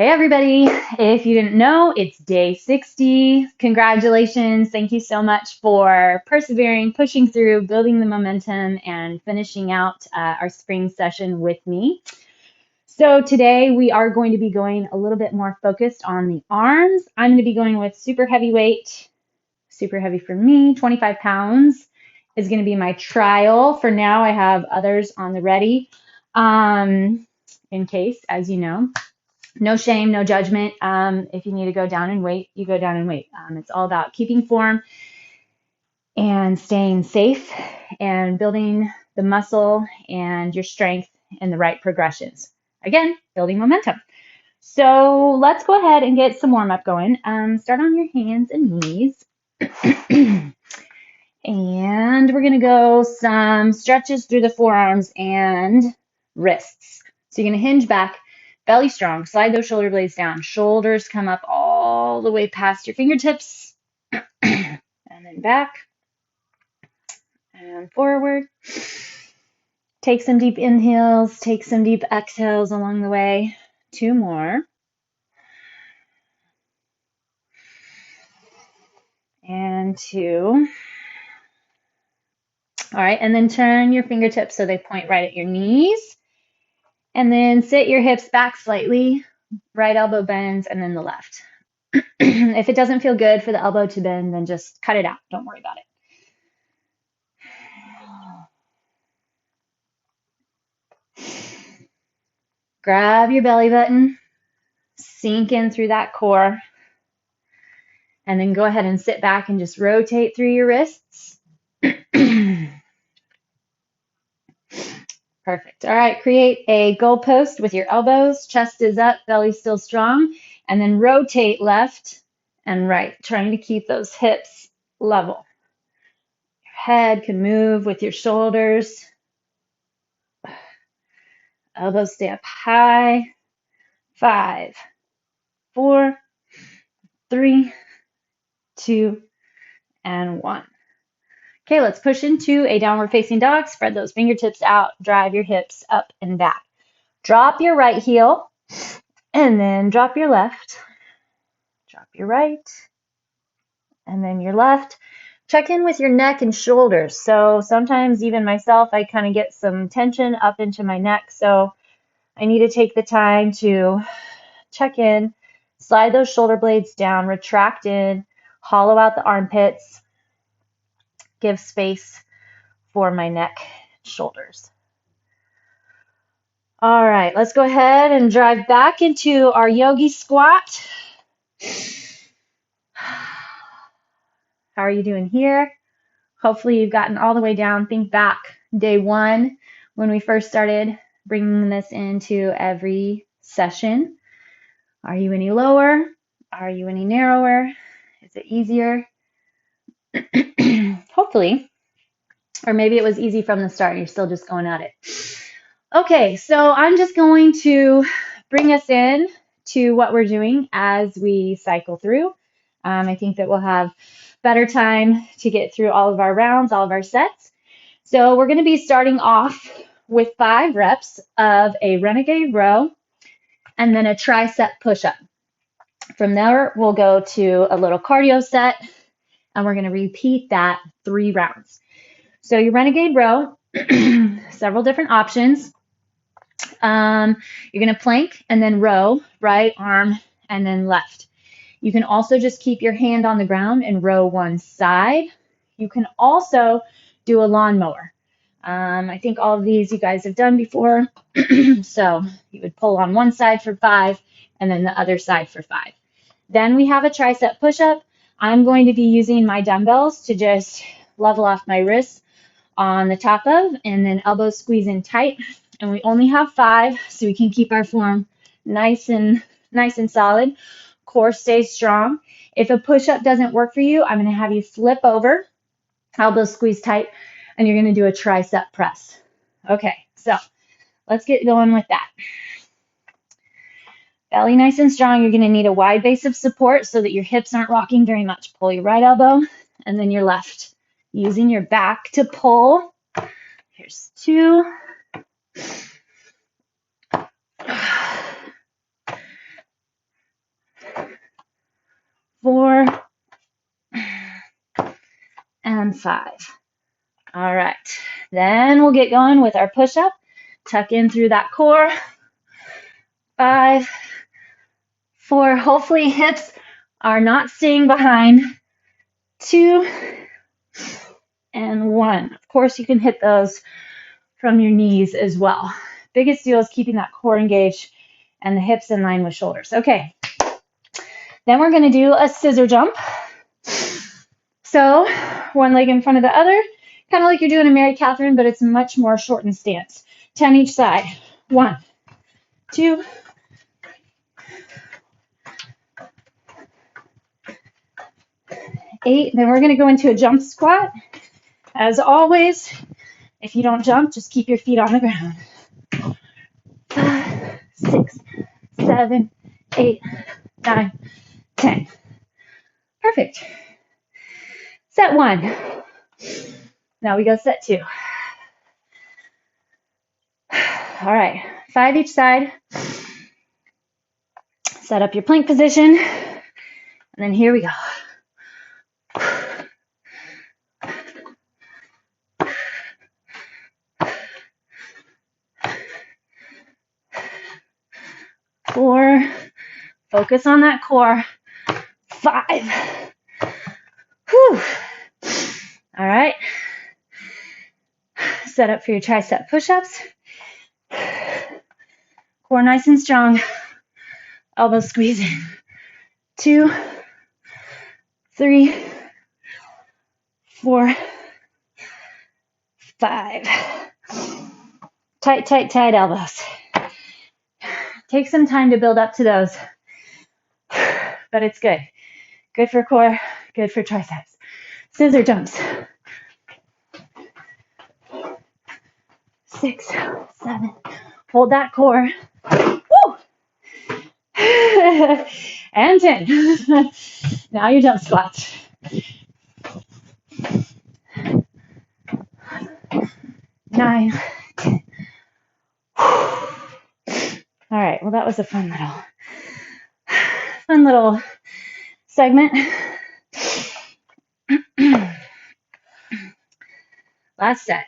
Hey everybody, if you didn't know, it's day 60. Congratulations. Thank you so much for persevering, pushing through, building the momentum, and finishing out our spring session with me. So today we are going to be going a little bit more focused on the arms. I'm going to be going with super heavy weight, super heavy for me, 25 pounds is going to be my trial. For now, I have others on the ready in case, as you know. No shame, no judgment. If you need to go down in weight, you go down in weight. It's all about keeping form and staying safe and building the muscle and your strength in the right progressions. Again, building momentum. So let's go ahead and get some warm up going. Start on your hands and knees. And we're going to go some stretches through the forearms and wrists. So you're going to hinge back, belly strong, slide those shoulder blades down. Shoulders come up all the way past your fingertips. And then back and forward. Take some deep inhales, take some deep exhales along the way. 2 more. And 2. All right, and then turn your fingertips so they point right at your knees. And then sit your hips back slightly, right elbow bends, and then the left. If it doesn't feel good for the elbow to bend, then just cut it out. Don't worry about it. Grab your belly button, sink in through that core, and then go ahead and sit back and just rotate through your wrists. Perfect. All right, create a goalpost with your elbows, chest is up, belly still strong, and then rotate left and right, trying to keep those hips level. Your head can move with your shoulders. Elbows stay up high. 5, 4, 3, 2, and 1. Okay, let's push into a downward facing dog. Spread those fingertips out. Drive your hips up and back. Drop your right heel and then drop your left. Drop your right and then your left. Check in with your neck and shoulders. So sometimes even myself, I kind of get some tension up into my neck. So I need to take the time to check in, slide those shoulder blades down, retract in, hollow out the armpits, give space for my neck and shoulders. All right, let's go ahead and drive back into our yogi squat. How are you doing here? Hopefully you've gotten all the way down. Think back day 1 when we first started bringing this into every session. Are you any lower? Are you any narrower? Is it easier? Hopefully. Or maybe it was easy from the start and you're still just going at it. Okay, so I'm just going to bring us in to what we're doing as we cycle through. I think that we'll have better time to get through all of our rounds, all of our sets. So we're going to be starting off with 5 reps of a Renegade Row and then a Tricep Push-up. From there, we'll go to a little cardio set and we're going to repeat that 3 rounds. So your Renegade Row, several different options. You're going to plank and then row, right arm and then left. You can also just keep your hand on the ground and row one side. You can also do a lawnmower. I think all of these you guys have done before. So you would pull on one side for 5 and then the other side for 5. Then we have a tricep push-up. I'm going to be using my dumbbells to just level off my wrists on the top of, and then elbows squeeze in tight. And we only have 5, so we can keep our form nice and solid. Core stays strong. If a push-up doesn't work for you, I'm going to have you flip over, elbows squeeze tight, and you're going to do a tricep press. Okay, so let's get going with that. Belly nice and strong. You're going to need a wide base of support so that your hips aren't rocking very much. Pull your right elbow and then your left. Using your back to pull. Here's 2. 4, and 5. All right, then we'll get going with our push-up. Tuck in through that core. 5, 4, hopefully hips are not staying behind. 2, and 1. Of course, you can hit those from your knees as well. Biggest deal is keeping that core engaged and the hips in line with shoulders. Okay, then we're going to do a scissor jump. So one leg in front of the other, kind of like you're doing a Mary Catherine, but it's much more shortened stance. 10 each side. 1, 2, 8. Then we're going to go into a jump squat. As always, if you don't jump, just keep your feet on the ground. 5, 6, 7, 8, 9, 10. Perfect. Set 1. Now we go set 2. All right, 5 each side. Set up your plank position. And then here we go. 4. Focus on that core. 5. Whew. All right. Set up for your tricep push-ups. Core nice and strong. Elbows squeeze in. 2, 3, 4, 5. Tight, tight, tight elbows. Take some time to build up to those, but it's good. Good for core, good for triceps. Scissor jumps. 6, 7. Hold that core. Woo! And 10. Now your jump squats. 9, 10. All right, well, that was a fun little segment. Last set.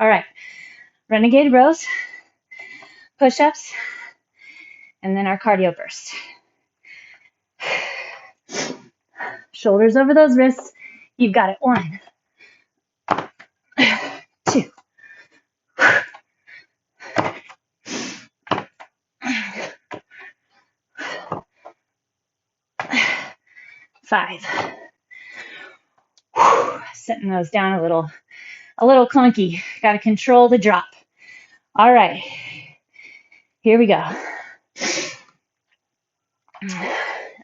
All right, Renegade Rows, push-ups, and then our cardio burst. Shoulders over those wrists. You've got it. 1, 2, 5. Setting those down a little clunky. Got to control the drop. All right, here we go.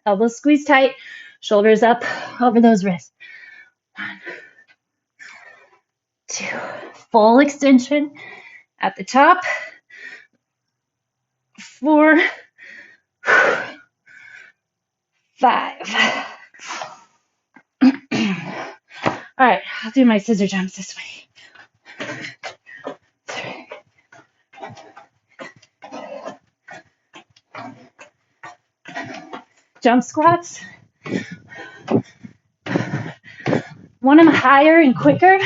Elbows squeeze tight, shoulders up over those wrists. 1, 2, full extension at the top. 4, 5. All right, I'll do my scissor jumps this way. 3. Jump squats. Want them higher and quicker.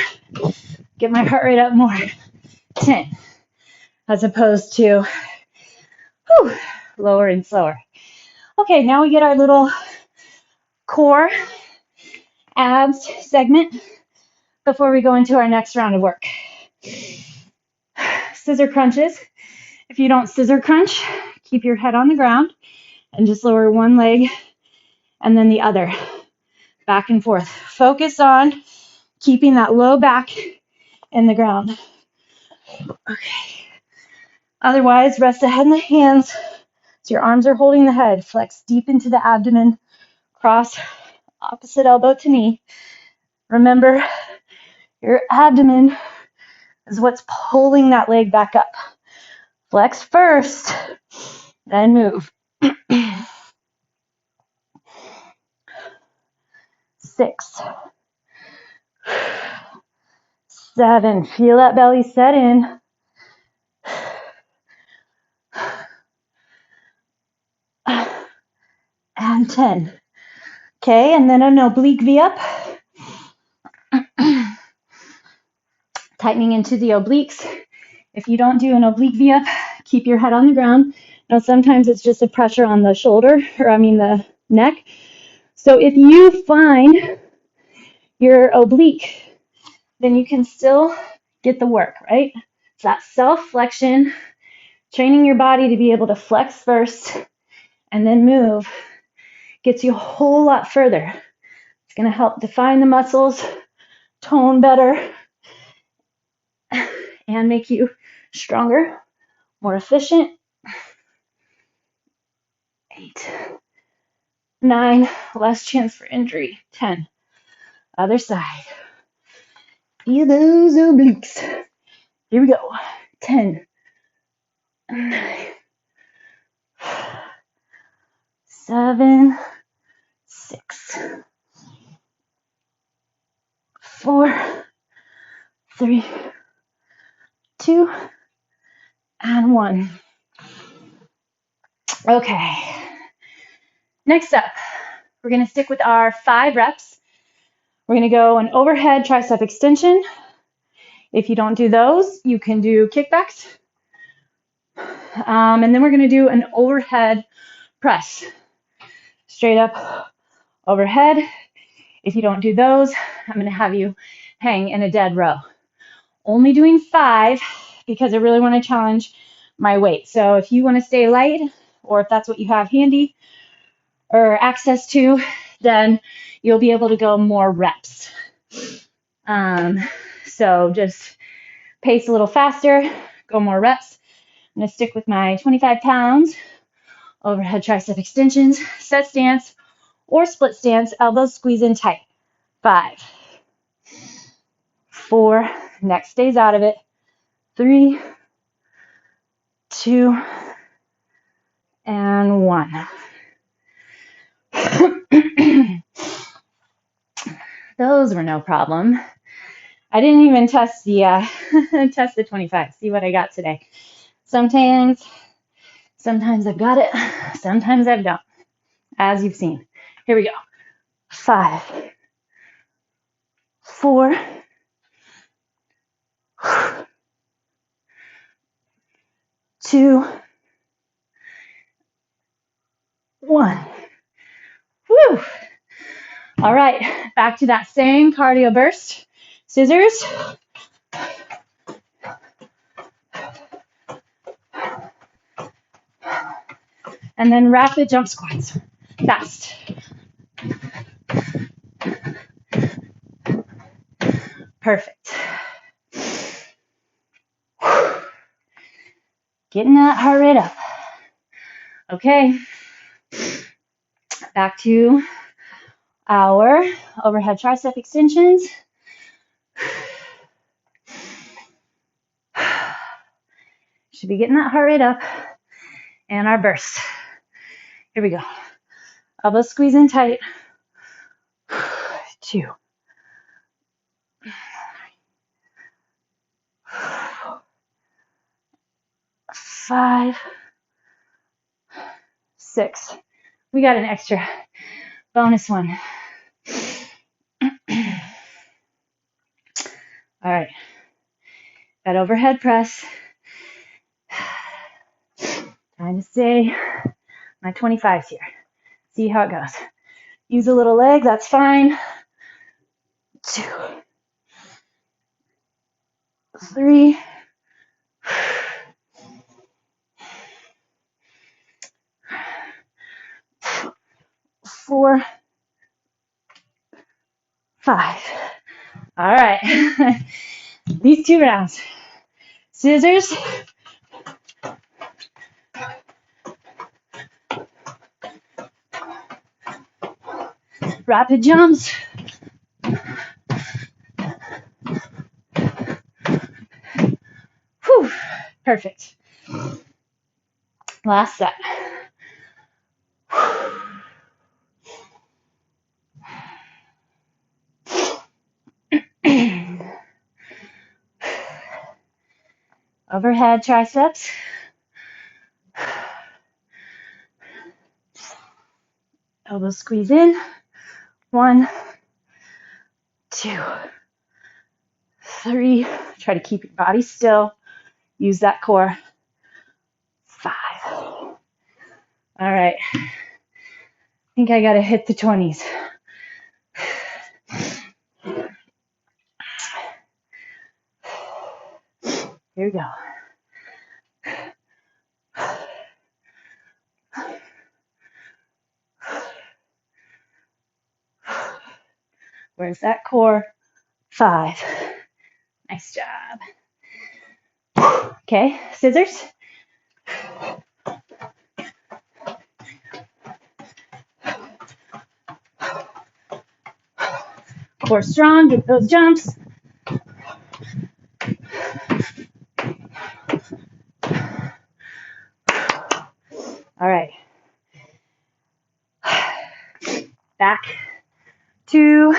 Get my heart rate up more. 10, as opposed to lower and slower. Okay, now we get our little core abs segment before we go into our next round of work. Scissor crunches. If you don't scissor crunch, keep your head on the ground and just lower one leg and then the other, back and forth. Focus on keeping that low back in the ground. Okay. Otherwise, rest the head in the hands so your arms are holding the head. Flex deep into the abdomen. Cross opposite elbow to knee. Remember, your abdomen is what's pulling that leg back up. Flex first, then move. 6, 7. Feel that belly set in. 10. Okay, and then an oblique V-up. Tightening into the obliques. If you don't do an oblique V-up, keep your head on the ground. Now, sometimes it's just a pressure on the shoulder, the neck. So if you find your oblique, then you can still get the work, right? It's that self-flexion, training your body to be able to flex first and then move, gets you a whole lot further. It's going to help define the muscles, tone better, and make you stronger, more efficient. 8, 9, less chance for injury. 10, other side. Feel those obliques. Here we go. 10, 9, 7, 6, 4, 3, 2, and 1. Okay. Next up, we're going to stick with our 5 reps. We're going to go an overhead tricep extension. If you don't do those, you can do kickbacks. And then we're going to do an overhead press. Straight up overhead. If you don't do those, I'm going to have you hang in a dead row. Only doing 5 because I really want to challenge my weight. So if you want to stay light, or if that's what you have handy or access to, then you'll be able to go more reps. So just pace a little faster, go more reps. I'm going to stick with my 25 pounds, overhead tricep extensions, set stance or split stance, elbows squeeze in tight. 5, 4, neck stays out of it. 3, 2, and 1. Those were no problem. I didn't even test the 25. See what I got today. Sometimes I've got it. Sometimes I don't. As you've seen. Here we go. 5, 4, 2, 1. Woo! All right, back to that same cardio burst. Scissors. And then rapid jump squats. Fast. Perfect. Getting that heart rate up. Okay. Back to our overhead tricep extensions. Should be getting that heart rate up. And our burst. Here we go. Elbows squeeze in tight. 2, 5, 6. We got an extra bonus one. All right. That overhead press. Trying to stay my 25s here. See how it goes. Use a little leg, that's fine. 2, 3, 4, 5. All right. These 2 rounds. Scissors. Rapid jumps. Whew. Perfect. Last set. Overhead triceps. Elbows squeeze in. 1, 2, 3. Try to keep your body still. Use that core. 5. All right. I think I got to hit the 20s. Here we go. Where's that core? 5. Nice job. Okay, scissors. Core strong, get those jumps. All right. Back to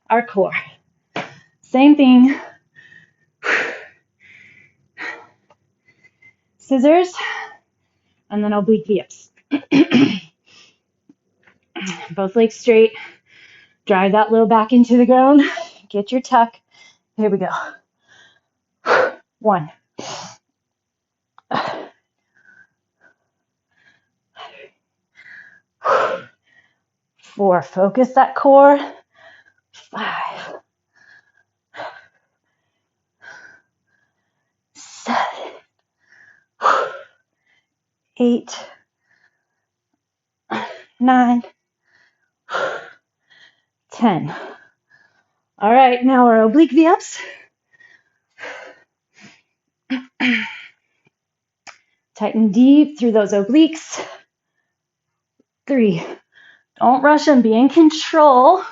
our core. Same thing. Scissors, and then oblique V-ups. Both legs straight. Drive that low back into the ground. Get your tuck. Here we go. 1. 4. Focus that core. 5. 7. 8. 9. 10. All right, now our oblique V-ups. Tighten deep through those obliques. 3. Don't rush them. Be in control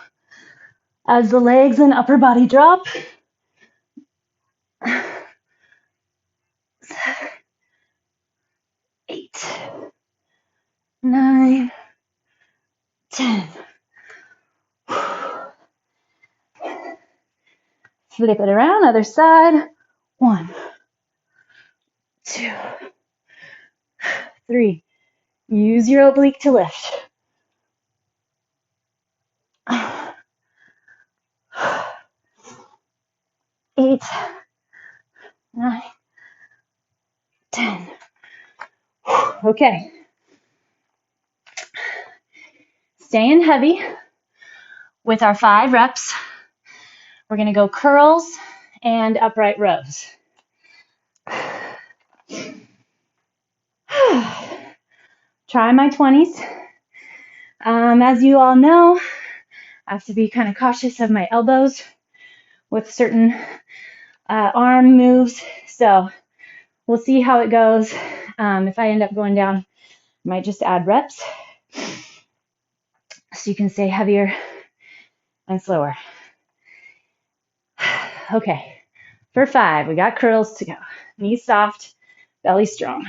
as the legs and upper body drop. 7, 8, 9, 10. Flip it around, other side. 1, 2, 3. Use your oblique to lift. 8, 9, 10. Okay. Staying heavy with our 5 reps. We're going to go curls and upright rows. Try my 20s. As you all know, I have to be kind of cautious of my elbows with certain arm moves. So we'll see how it goes. If I end up going down, I might just add reps so you can stay heavier and slower. Okay, for 5, we got curls to go. Knees soft, belly strong.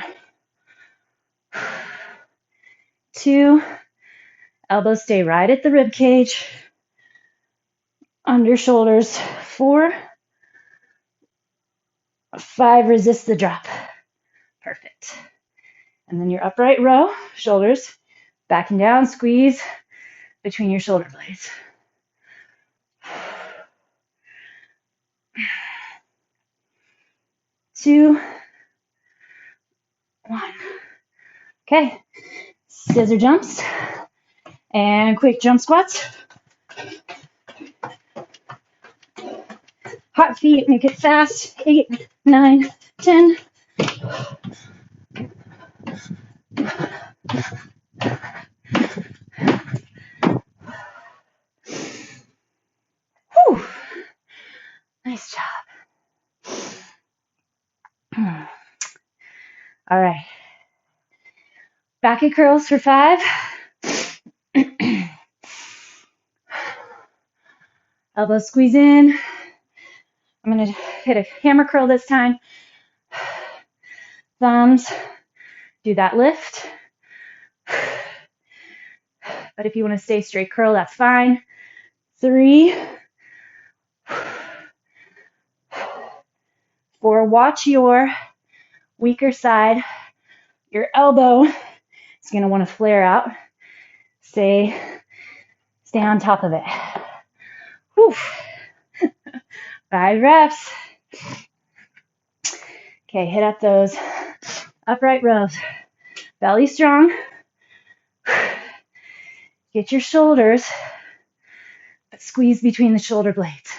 2, elbows stay right at the rib cage. Under shoulders. 4, 5, resist the drop. Perfect. And then your upright row, shoulders back and down, squeeze between your shoulder blades. 2, 1. Okay, scissor jumps and quick jump squats. Hot feet, make it fast. 8, 9, 10. Whew. Nice job. All right. Back at curls for 5. Elbows squeeze in. I'm going to hit a hammer curl this time. Thumbs, do that lift. But if you want to stay straight curl, that's fine. 3, 4, watch your weaker side. Your elbow is going to want to flare out. Stay on top of it. Whew. 5 reps. Okay, hit up those upright rows. Belly strong. Get your shoulders, but squeeze between the shoulder blades.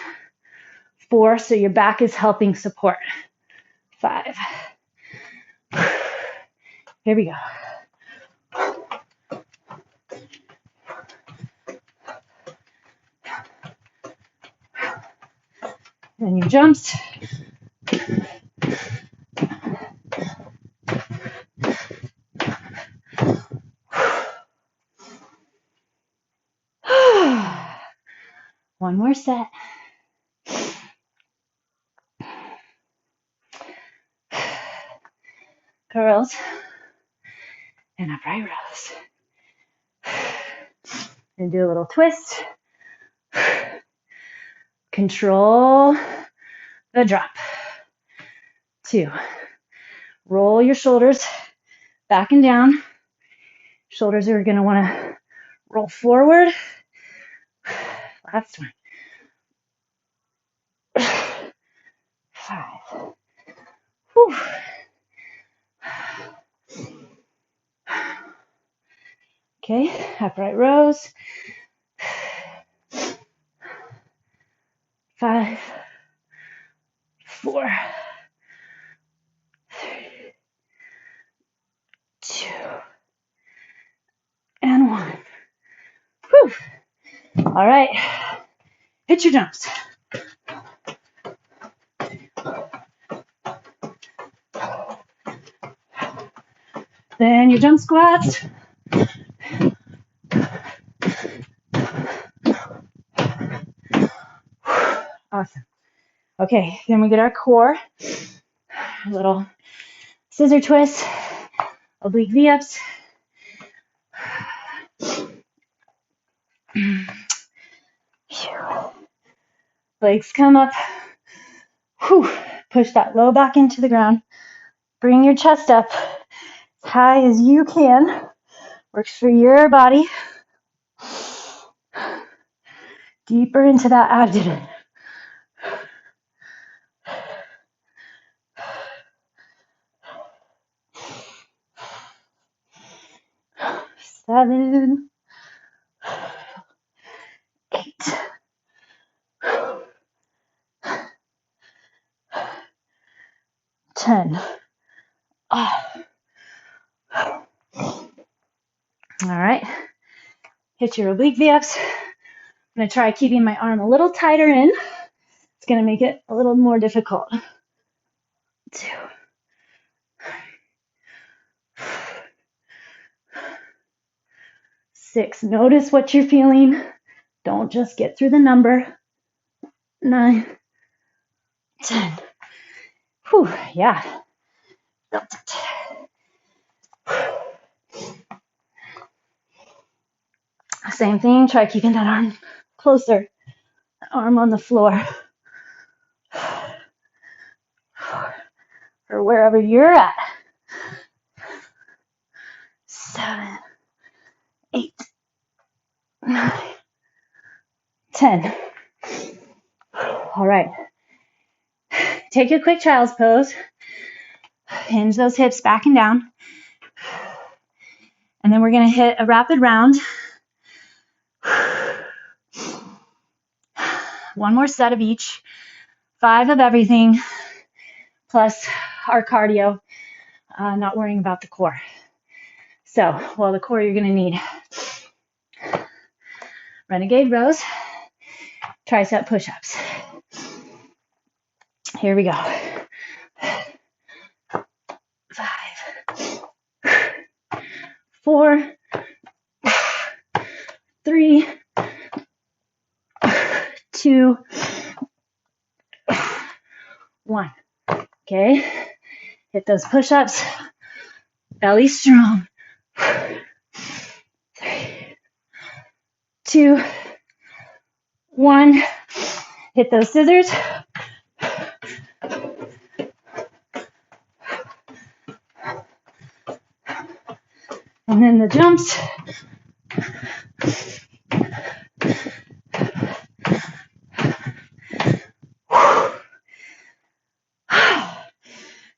4, so your back is helping support. 5. Here we go. Then your jumps. One more set. Curls and upright rows. And do a little twist. Control the drop. 2. Roll your shoulders back and down. Shoulders are going to want to roll forward. Last one. 5. Whew. Okay, upright rows. 5, 4, 3, 2, and 1. Whew. All right, hit your jumps. Then your jump squats. Awesome. Okay, then we get our core. A little scissor twist, oblique V-ups. Legs come up. Whew. Push that low back into the ground. Bring your chest up as high as you can. Works for your body. Deeper into that abdomen. 7, 8, 10. All right. Hit your oblique V-ups. I'm going to try keeping my arm a little tighter in. It's going to make it a little more difficult. 2. 6. Notice what you're feeling. Don't just get through the number. 9, 10. Whew, yeah. Felt it. Same thing. Try keeping that arm closer. Arm on the floor. Or wherever you're at. 7, 8, 9, 10. All right. Take a quick child's pose. Hinge those hips back and down. And then we're going to hit a rapid round. One more set of each. 5 of everything. Plus our cardio. Not worrying about the core. So, well, the core you're going to need. Renegade Rows. Tricep push-ups. Here we go. 5, 4, 3, 2, 1. Okay. Hit those push-ups. Belly strong. 3, 2, 1. Hit those scissors. And then the jumps.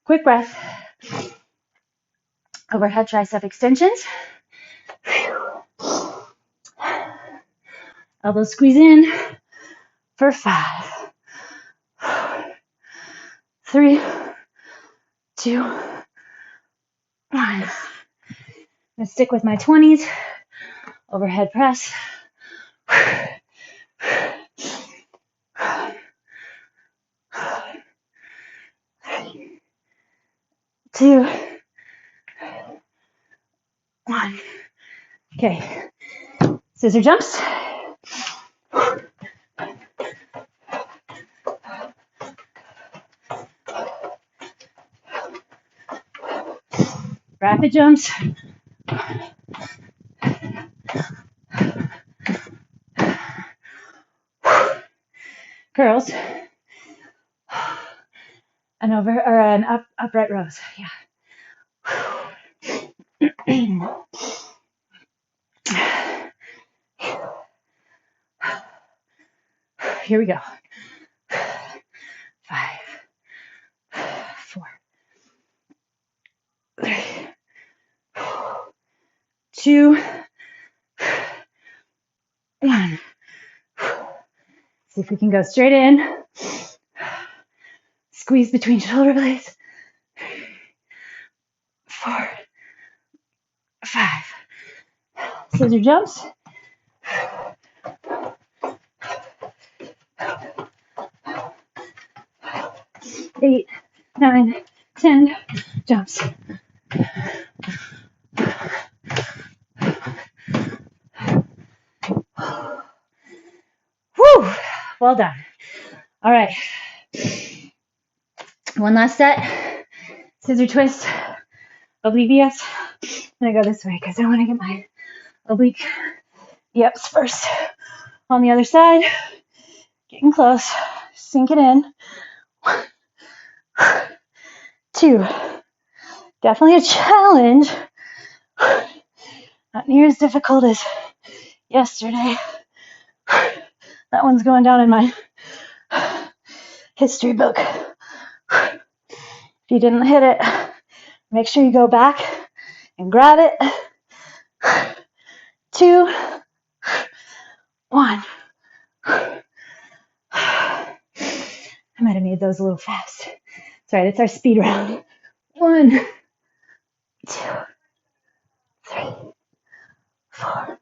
Quick breath. Overhead tricep extensions. Elbows squeeze in for 5, 3, 2, 1. I'm gonna stick with my 20s. Overhead press. 2, 1. Okay. Scissor jumps. Rapid jumps. Curls. And upright rows. Yeah. Here we go. 5, 4, 3, 2, 1. See if we can go straight in. Squeeze between shoulder blades. 4, 5. Scissor jumps. 8, 9, 10 jumps. Whew, well done. All right. One last set. Scissor twist. Oblique. I'm gonna go this way because I want to get my oblique yips first. On the other side. Getting close. Sink it in. 2. Definitely a challenge. Not near as difficult as yesterday. That one's going down in my history book. If you didn't hit it, make sure you go back and grab it. 2, 1. I might have made those a little fast. That's right, it's our speed round. 1, 2, 3, 4.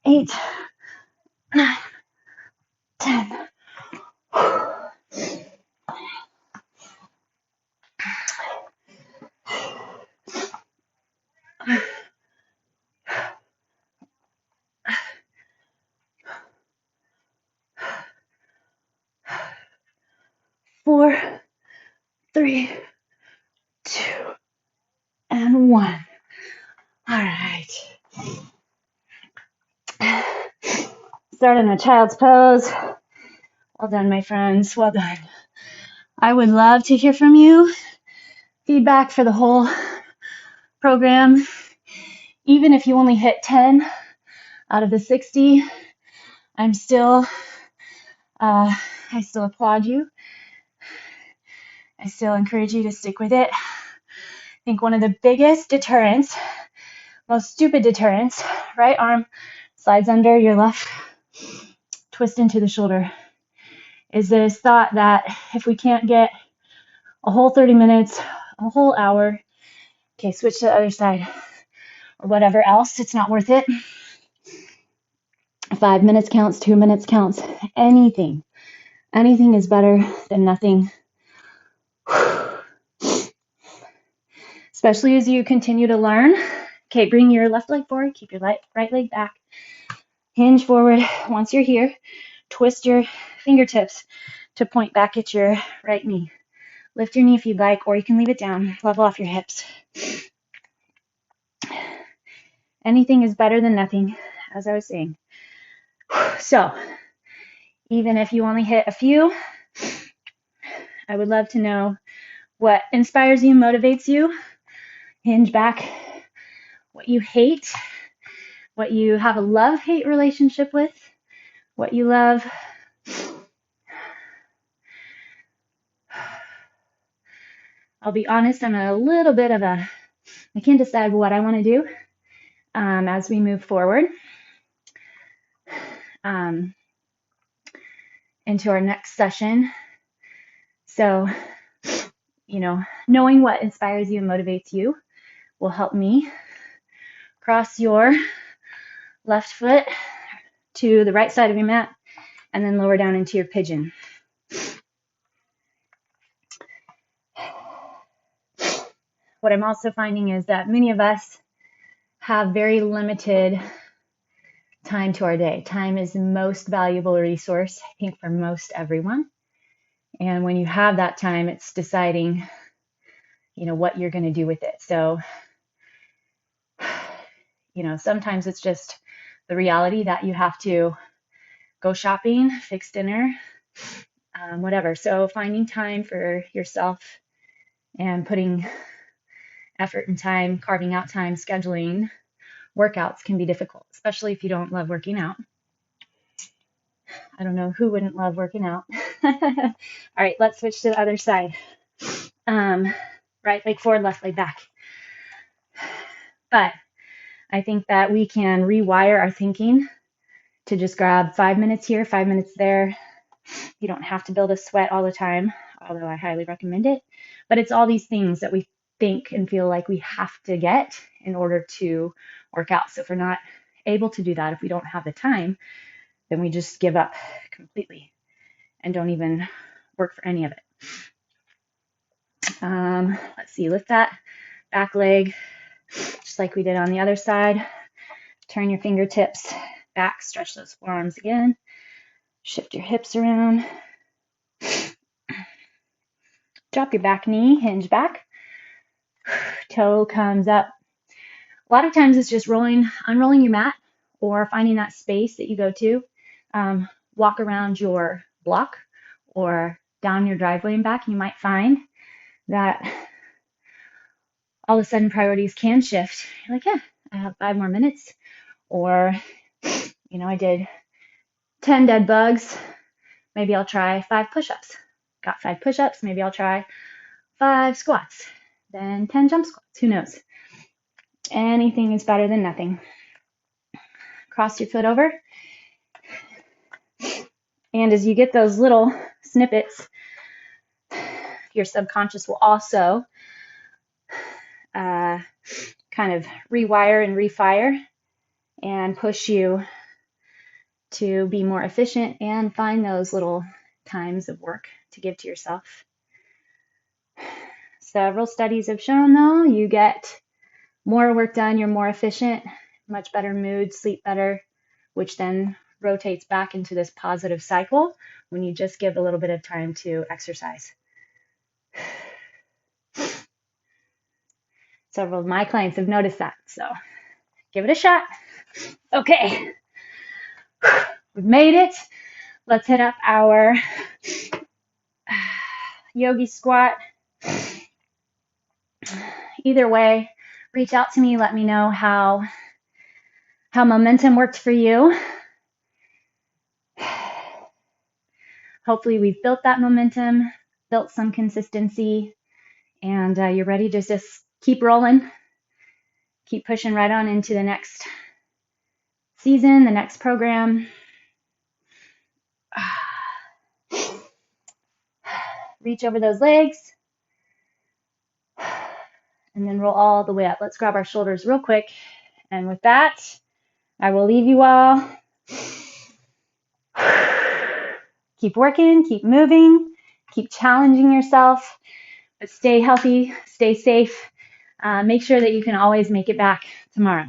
8, 9, 10. 4, 3, 2, and 1. All right. Start in a child's pose. Well done, my friends. Well done. I would love to hear from you. Feedback for the whole program. Even if you only hit 10 out of the 60, I still applaud you. I still encourage you to stick with it. I think one of the biggest deterrents, most stupid deterrents, right arm slides under your left, twist into the shoulder, is this thought that if we can't get a whole 30 minutes, a whole hour, okay, switch to the other side, or whatever else, it's not worth it. 5 minutes counts, 2 minutes counts, anything is better than nothing. Especially as you continue to learn. Okay, bring your left leg forward, keep your right leg back, hinge forward. Once you're here, twist your fingertips to point back at your right knee. Lift your knee if you'd like, or you can leave it down, level off your hips. Anything is better than nothing, as I was saying. So, even if you only hit a few, I would love to know what inspires you, motivates you. Hinge back what you hate, what you have a love-hate relationship with, what you love. I'll be honest, I'm a little bit of I can't decide what I want to do as we move forward into our next session. So, knowing what inspires you and motivates you will help me cross your left foot to the right side of your mat and then lower down into your pigeon. What I'm also finding is that many of us have very limited time to our day. Time is the most valuable resource, I think, for most everyone. And when you have that time, it's deciding, what you're going to do with it. So, sometimes it's just the reality that you have to go shopping, fix dinner, whatever. So finding time for yourself and putting effort and time, carving out time, scheduling workouts can be difficult, especially if you don't love working out. I don't know who wouldn't love working out. All right, let's switch to the other side. Right leg forward, left leg back. But I think that we can rewire our thinking to just grab 5 minutes here, 5 minutes there. You don't have to build a sweat all the time, although I highly recommend it. But it's all these things that we think and feel like we have to get in order to work out. So if we're not able to do that, if we don't have the time, then we just give up completely and don't even work for any of it. Let's see, lift that back leg just like we did on the other side. Turn your fingertips back, stretch those forearms again. Shift your hips around. Drop your back knee, hinge back. Toe comes up. A lot of times it's just unrolling your mat or finding that space that you go to. Walk around your block or down your driveway and back. You might find that all of a sudden priorities can shift. You're like, yeah, I have 5 more minutes. Or, I did 10 dead bugs. Maybe I'll try 5 push-ups. Got 5 push-ups. Maybe I'll try 5 squats. Then 10 jump squats. Who knows? Anything is better than nothing. Cross your foot over. And as you get those little snippets, your subconscious will also kind of rewire and refire and push you to be more efficient and find those little times of work to give to yourself. Several studies have shown, though, you get more work done, you're more efficient, much better mood, sleep better, which then rotates back into this positive cycle when you just give a little bit of time to exercise. Several of my clients have noticed that, so give it a shot. Okay, we've made it. Let's hit up our yogi squat. Either way, reach out to me. Let me know how momentum worked for you. Hopefully we've built that momentum, built some consistency, and you're ready to just keep rolling, keep pushing right on into the next season, the next program. Reach over those legs and then roll all the way up. Let's grab our shoulders real quick. And with that, I will leave you all. Keep working, keep moving, keep challenging yourself, but stay healthy, stay safe. Make sure that you can always make it back tomorrow.